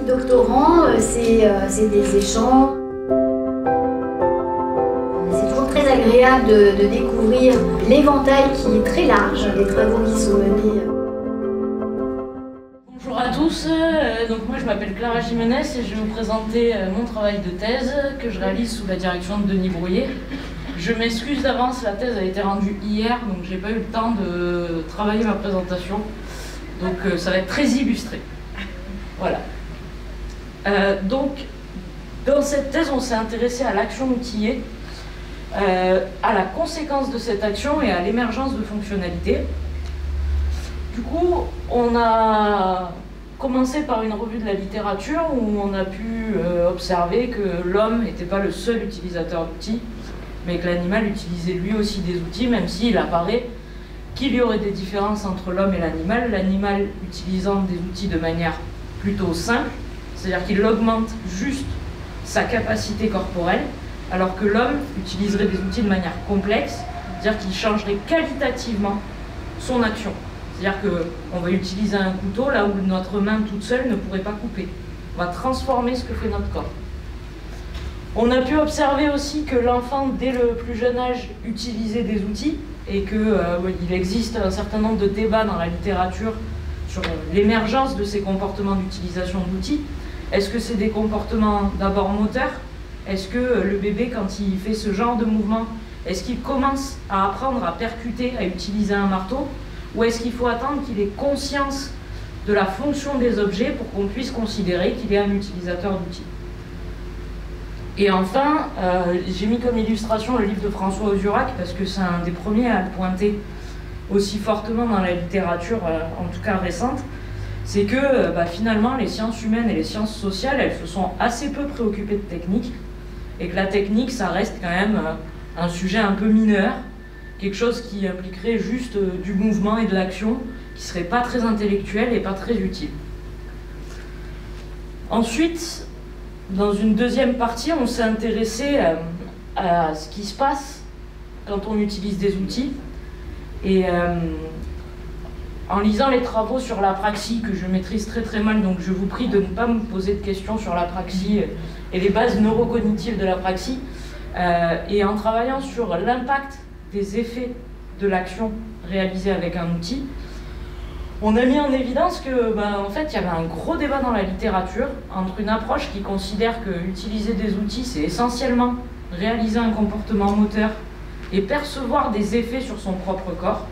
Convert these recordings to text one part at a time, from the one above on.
visite doctorant, c'est des échanges. C'est toujours très agréable de découvrir l'éventail qui est très large, les travaux qui sont menés. Bonjour à tous, donc moi je m'appelle Clara Jiménez et je vais vous présenter mon travail de thèse que je réalise sous la direction de Denis Brouillet. Je m'excuse d'avance, la thèse a été rendue hier, donc j'ai pas eu le temps de travailler ma présentation. Donc ça va être très illustré. Voilà. Donc, dans cette thèse, on s'est intéressé à l'action outillée, à la conséquence de cette action et à l'émergence de fonctionnalités. Du coup, on a commencé par une revue de la littérature où on a pu observer que l'homme n'était pas le seul utilisateur d'outils, mais que l'animal utilisait lui aussi des outils, même s'il apparaît qu'il y aurait des différences entre l'homme et l'animal utilisant des outils de manière plutôt simple, c'est-à-dire qu'il augmente juste sa capacité corporelle, alors que l'homme utiliserait des outils de manière complexe, c'est-à-dire qu'il changerait qualitativement son action. C'est-à-dire qu'on va utiliser un couteau là où notre main toute seule ne pourrait pas couper. On va transformer ce que fait notre corps. On a pu observer aussi que l'enfant, dès le plus jeune âge, utilisait des outils et qu'il existe un certain nombre de débats dans la littérature sur l'émergence de ces comportements d'utilisation d'outils. Est-ce que c'est des comportements d'abord moteurs? Est-ce que le bébé, quand il fait ce genre de mouvement, est-ce qu'il commence à apprendre à percuter, à utiliser un marteau? Ou est-ce qu'il faut attendre qu'il ait conscience de la fonction des objets pour qu'on puisse considérer qu'il est un utilisateur d'outils? Et enfin, j'ai mis comme illustration le livre de François Ozurac parce que c'est un des premiers à le pointer aussi fortement dans la littérature, en tout cas récente. C'est que finalement, les sciences humaines et les sciences sociales, elles se sont assez peu préoccupées de technique et que la technique, ça reste quand même un sujet un peu mineur, quelque chose qui impliquerait juste du mouvement et de l'action, qui serait pas très intellectuel et pas très utile. Ensuite, dans une deuxième partie, on s'est intéressé à ce qui se passe quand on utilise des outils. Et en lisant les travaux sur l'apraxie, que je maîtrise très très mal, donc je vous prie de ne pas me poser de questions sur l'apraxie et les bases neurocognitives de l'apraxie, et en travaillant sur l'impact des effets de l'action réalisée avec un outil, on a mis en évidence que, en fait, il y avait un gros débat dans la littérature entre une approche qui considère que utiliser des outils, c'est essentiellement réaliser un comportement moteur et percevoir des effets sur son propre corps,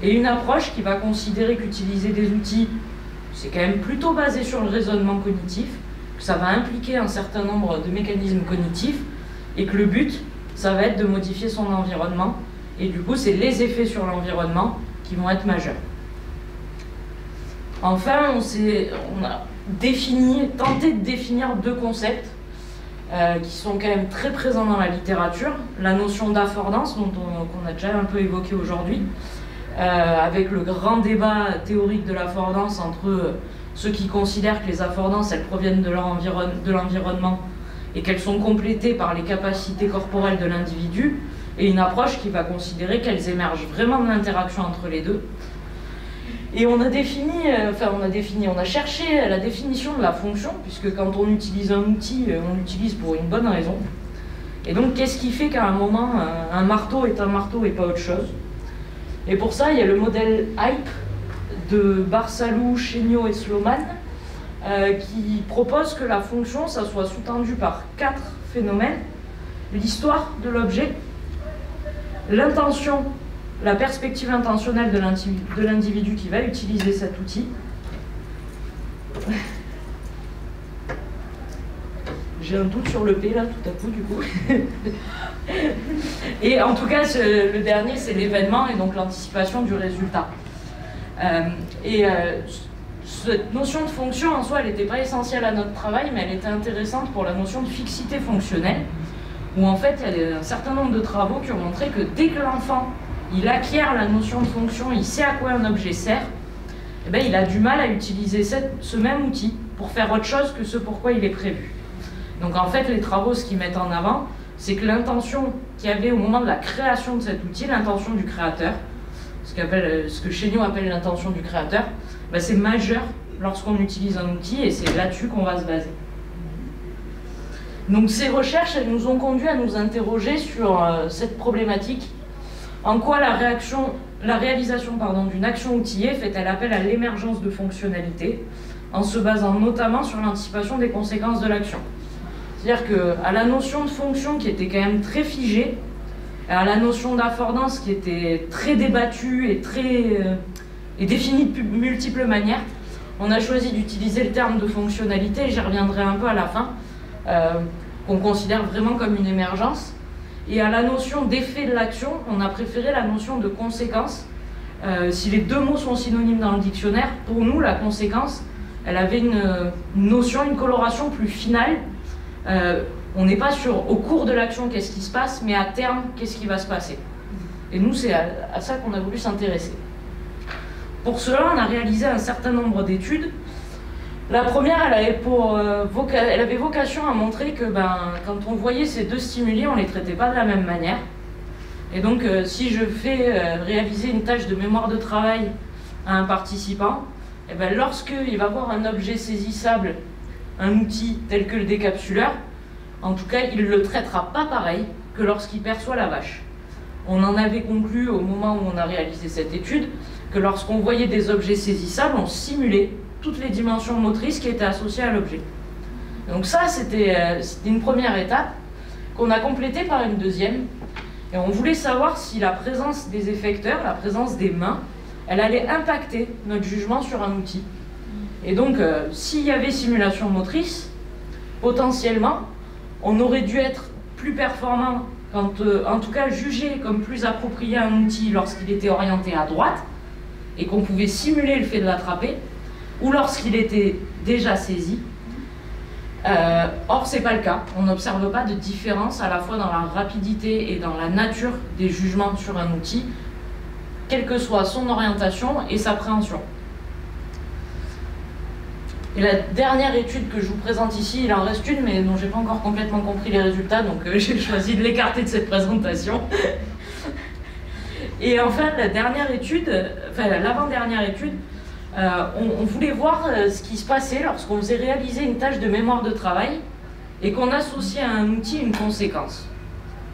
et une approche qui va considérer qu'utiliser des outils, c'est quand même plutôt basé sur le raisonnement cognitif, que ça va impliquer un certain nombre de mécanismes cognitifs, et que le but, ça va être de modifier son environnement, et du coup, c'est les effets sur l'environnement qui vont être majeurs. Enfin, on a tenté de définir deux concepts qui sont quand même très présents dans la littérature. La notion d'affordance, qu'on a déjà un peu évoqué aujourd'hui, avec le grand débat théorique de l'affordance entre ceux qui considèrent que les affordances, elles proviennent de l'environnement et qu'elles sont complétées par les capacités corporelles de l'individu, et une approche qui va considérer qu'elles émergent vraiment de l'interaction entre les deux. Et on a cherché la définition de la fonction, puisque quand on utilise un outil, on l'utilise pour une bonne raison. Et donc, qu'est-ce qui fait qu'à un moment, un marteau est un marteau et pas autre chose? Et pour ça, il y a le modèle HYPE de Barsalou, Chéniaud et Sloman, qui propose que la fonction, ça soit sous-tendu par 4 phénomènes: l'histoire de l'objet, l'intention, la perspective intentionnelle de l'individu qui va utiliser cet outil. J'ai un doute sur le P là, tout à coup, du coup. Et en tout cas, le dernier, c'est l'événement et donc l'anticipation du résultat. Cette notion de fonction, en soi, elle n'était pas essentielle à notre travail, mais elle était intéressante pour la notion de fixité fonctionnelle, où en fait, il y a un certain nombre de travaux qui ont montré que dès que l'enfant il acquiert la notion de fonction, il sait à quoi un objet sert, il a du mal à utiliser ce même outil pour faire autre chose que ce pourquoi il est prévu. Donc en fait, les travaux, ce qu'ils mettent en avant, c'est que l'intention qu'il y avait au moment de la création de cet outil, l'intention du créateur, ce que Chéniaud appelle l'intention du créateur, c'est majeur lorsqu'on utilise un outil, et c'est là-dessus qu'on va se baser. Donc ces recherches, elles nous ont conduit à nous interroger sur cette problématique. En quoi la réalisation d'une action outillée fait-elle appel à l'émergence de fonctionnalités, en se basant notamment sur l'anticipation des conséquences de l'action. C'est-à-dire qu'à la notion de fonction qui était quand même très figée, à la notion d'affordance qui était très débattue et définie de multiples manières, on a choisi d'utiliser le terme de fonctionnalité, et j'y reviendrai un peu à la fin, qu'on considère vraiment comme une émergence. Et à la notion d'effet de l'action, on a préféré la notion de conséquence. Si les deux mots sont synonymes dans le dictionnaire, pour nous, la conséquence, elle avait une notion, une coloration plus finale. On n'est pas sur au cours de l'action qu'est-ce qui se passe, mais à terme, qu'est-ce qui va se passer. Et nous, c'est à ça qu'on a voulu s'intéresser. Pour cela, on a réalisé un certain nombre d'études. La première, elle avait vocation à montrer que quand on voyait ces deux stimuli, on ne les traitait pas de la même manière. Et donc, si je fais réaliser une tâche de mémoire de travail à un participant, lorsqu'il va voir un objet saisissable, un outil tel que le décapsuleur, en tout cas, il ne le traitera pas pareil que lorsqu'il perçoit la vache. On en avait conclu au moment où on a réalisé cette étude que lorsqu'on voyait des objets saisissables, on simulait toutes les dimensions motrices qui étaient associées à l'objet. Donc ça, c'était une première étape qu'on a complétée par une deuxième. Et on voulait savoir si la présence des effecteurs, la présence des mains, elle allait impacter notre jugement sur un outil. Et donc, s'il y avait simulation motrice, potentiellement, on aurait dû être plus performant, en tout cas jugé comme plus approprié un outil lorsqu'il était orienté à droite, et qu'on pouvait simuler le fait de l'attraper, ou lorsqu'il était déjà saisi. Or, ce n'est pas le cas. On n'observe pas de différence à la fois dans la rapidité et dans la nature des jugements sur un outil, quelle que soit son orientation et sa préhension. Et la dernière étude que je vous présente ici, il en reste une, mais dont je n'ai pas encore complètement compris les résultats, donc j'ai choisi de l'écarter de cette présentation. Et enfin, la dernière étude, enfin l'avant-dernière étude, on voulait voir ce qui se passait lorsqu'on faisait réaliser une tâche de mémoire de travail et qu'on associait à un outil une conséquence.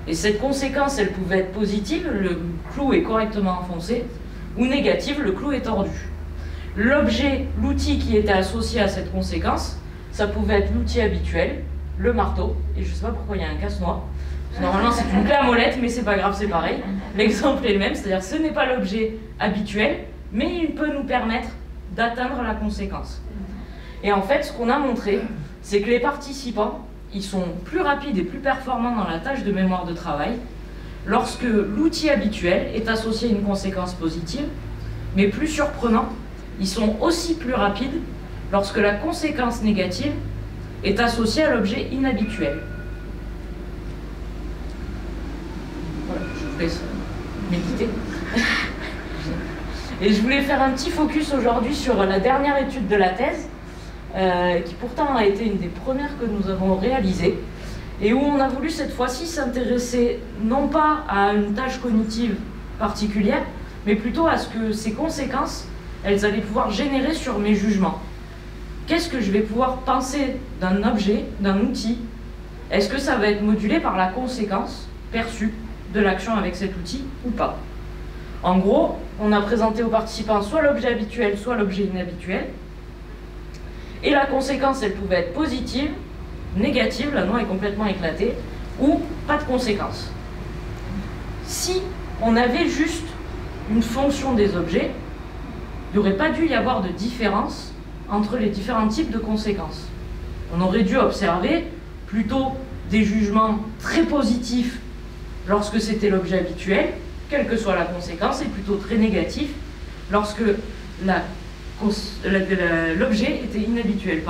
Et cette conséquence, elle pouvait être positive, le clou est correctement enfoncé, ou négative, le clou est tordu. L'objet, l'outil qui était associé à cette conséquence, ça pouvait être l'outil habituel, le marteau, et je ne sais pas pourquoi il y a un casse-noix. Normalement, c'est une clé à molette, mais c'est pas grave, c'est pareil. L'exemple est le même, c'est-à-dire ce n'est pas l'objet habituel, mais il peut nous permettre d'atteindre la conséquence. Et en fait, ce qu'on a montré, c'est que les participants, ils sont plus rapides et plus performants dans la tâche de mémoire de travail lorsque l'outil habituel est associé à une conséquence positive, mais plus surprenant, ils sont aussi plus rapides lorsque la conséquence négative est associée à l'objet inhabituel. Voilà, je vous laisse méditer. Et je voulais faire un petit focus aujourd'hui sur la dernière étude de la thèse, qui pourtant a été une des premières que nous avons réalisées, et où on a voulu cette fois-ci s'intéresser non pas à une tâche cognitive particulière, mais plutôt à ce que ces conséquences, elles allaient pouvoir générer sur mes jugements. Qu'est-ce que je vais pouvoir penser d'un objet, d'un outil? Est-ce que ça va être modulé par la conséquence perçue de l'action avec cet outil ou pas? En gros, on a présenté aux participants soit l'objet habituel, soit l'objet inhabituel. Et la conséquence, elle pouvait être positive, négative, la noix est complètement éclatée, ou pas de conséquence. Si on avait juste une fonction des objets, il n'aurait pas dû y avoir de différence entre les différents types de conséquences. On aurait dû observer plutôt des jugements très positifs lorsque c'était l'objet habituel, quelle que soit la conséquence, et plutôt très négatif lorsque l'objet était inhabituel.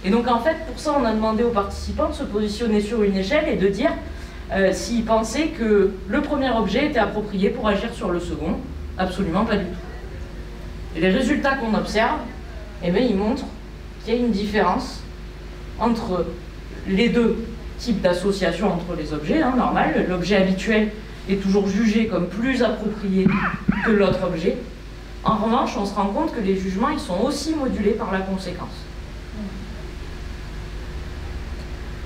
Et donc en fait, pour ça, on a demandé aux participants de se positionner sur une échelle et de dire s'ils pensaient que le premier objet était approprié pour agir sur le second. Absolument pas du tout. Et les résultats qu'on observe, eh bien, ils montrent qu'il y a une différence entre les deux types d'association entre les objets, normal. L'objet habituel est toujours jugé comme plus approprié que l'autre objet. En revanche, on se rend compte que les jugements, ils sont aussi modulés par la conséquence.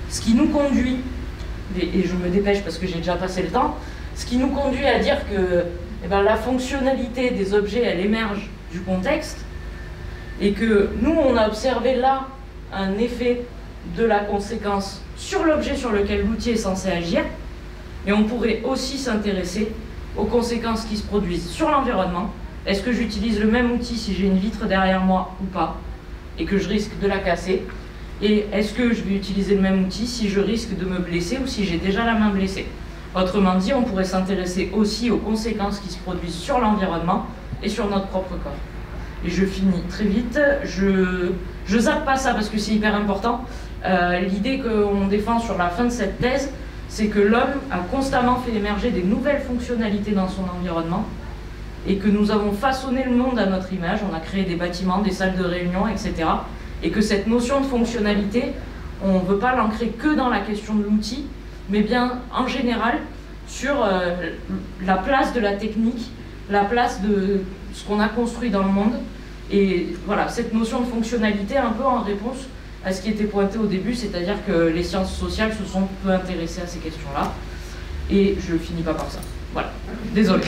Ce qui nous conduit, et je me dépêche parce que j'ai déjà passé le temps, ce qui nous conduit à dire que la fonctionnalité des objets, elle émerge du contexte, et que nous, on a observé là un effet de la conséquence sur l'objet sur lequel l'outil est censé agir, mais on pourrait aussi s'intéresser aux conséquences qui se produisent sur l'environnement. Est-ce que j'utilise le même outil si j'ai une vitre derrière moi ou pas, et que je risque de la casser? Et est-ce que je vais utiliser le même outil si je risque de me blesser ou si j'ai déjà la main blessée? Autrement dit, on pourrait s'intéresser aussi aux conséquences qui se produisent sur l'environnement et sur notre propre corps. Et je finis très vite, je zappe pas ça parce que c'est hyper important. L'idée qu'on défend sur la fin de cette thèse, c'est que l'homme a constamment fait émerger des nouvelles fonctionnalités dans son environnement et que nous avons façonné le monde à notre image, on a créé des bâtiments, des salles de réunion, etc. Et que cette notion de fonctionnalité, on ne veut pas l'ancrer que dans la question de l'outil, mais bien en général sur la place de la technique, la place de ce qu'on a construit dans le monde. Et voilà, cette notion de fonctionnalité un peu en réponse à ce qui était pointé au début, c'est-à-dire que les sciences sociales se sont peu intéressées à ces questions-là. Et je finis pas par ça. Voilà, désolé.